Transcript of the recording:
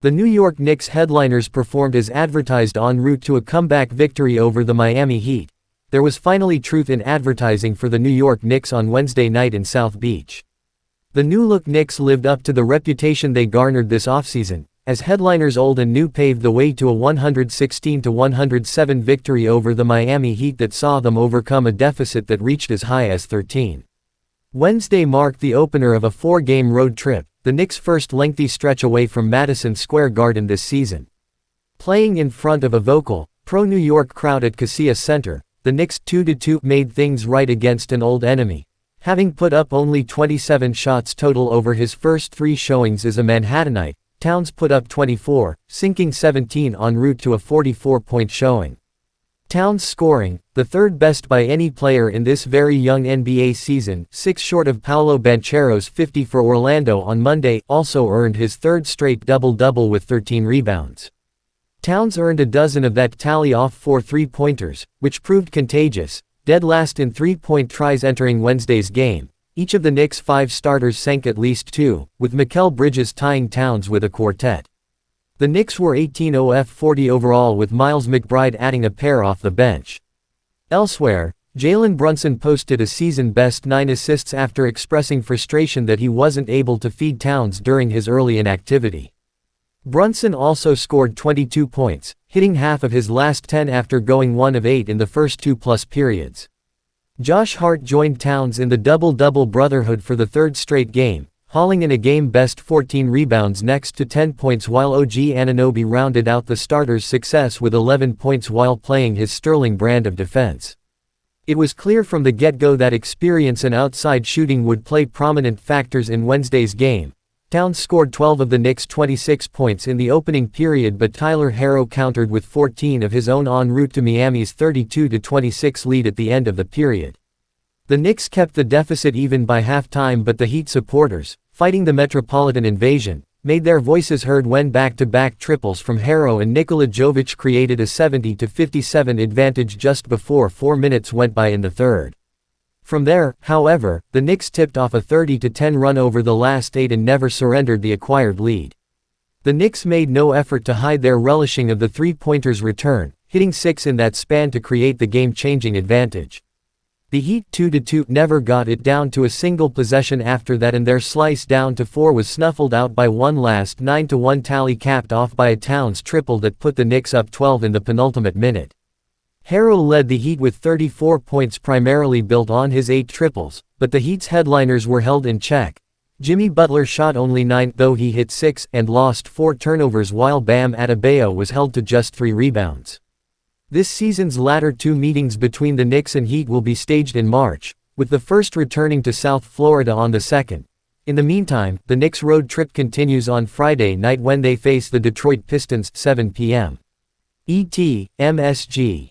The New York Knicks headliners performed as advertised en route to a comeback victory over the Miami Heat. There was finally truth in advertising for the New York Knicks on Wednesday night in South Beach. The new-look Knicks lived up to the reputation they garnered this offseason, as headliners old and new paved the way to a 116-107 victory over the Miami Heat that saw them overcome a deficit that reached as high as 13. Wednesday marked the opener of a 4-game road trip, the Knicks' first lengthy stretch away from Madison Square Garden this season. Playing in front of a vocal, pro-New York crowd at Kaseya Center, the Knicks 2-2 made things right against an old enemy. Having put up only 27 shots total over his first 3 showings as a Manhattanite, Towns put up 24, sinking 17 en route to a 44-point showing. Towns scoring, the third best by any player in this very young NBA season, 6 short of Paolo Banchero's 50 for Orlando on Monday, also earned his third straight double-double with 13 rebounds. Towns earned a dozen of that tally off 4 3-pointers, which proved contagious, dead last in 3-point tries entering Wednesday's game. Each of the Knicks' 5 starters sank at least 2, with Mikal Bridges tying Towns with a quartet. The Knicks were 18-0-40 overall with Miles McBride adding a pair off the bench. Elsewhere, Jalen Brunson posted a season-best 9 assists after expressing frustration that he wasn't able to feed Towns during his early inactivity. Brunson also scored 22 points, hitting half of his last 10 after going 1 of 8 in the first 2+ periods. Josh Hart joined Towns in the double-double brotherhood for the 3rd straight game, hauling in a game-best 14 rebounds next to 10 points while OG Anunoby rounded out the starters' success with 11 points while playing his sterling brand of defense. It was clear from the get-go that experience and outside shooting would play prominent factors in Wednesday's game. Towns scored 12 of the Knicks' 26 points in the opening period, but Tyler Herro countered with 14 of his own en route to Miami's 32-26 lead at the end of the period. The Knicks kept the deficit even by halftime, but the Heat supporters, fighting the Metropolitan invasion, made their voices heard when back-to-back triples from Herro and Nikola Jovic created a 70-57 advantage just before 4 minutes went by in the third. From there, however, the Knicks tipped off a 30-10 run over the last 8 and never surrendered the acquired lead. The Knicks made no effort to hide their relishing of the three-pointers' return, hitting 6 in that span to create the game-changing advantage. The Heat 2-2 never got it down to a single possession after that, and their slice down to 4 was snuffled out by one last 9-1 tally capped off by a Towns triple that put the Knicks up 12 in the penultimate minute. Herro led the Heat with 34 points, primarily built on his 8 triples, but the Heat's headliners were held in check. Jimmy Butler shot only 9, though he hit 6 and lost 4 turnovers, while Bam Adebayo was held to just 3 rebounds. This season's latter 2 meetings between the Knicks and Heat will be staged in March, with the first returning to South Florida on the 2nd. In the meantime, the Knicks' road trip continues on Friday night when they face the Detroit Pistons, 7 p.m. ET, MSG.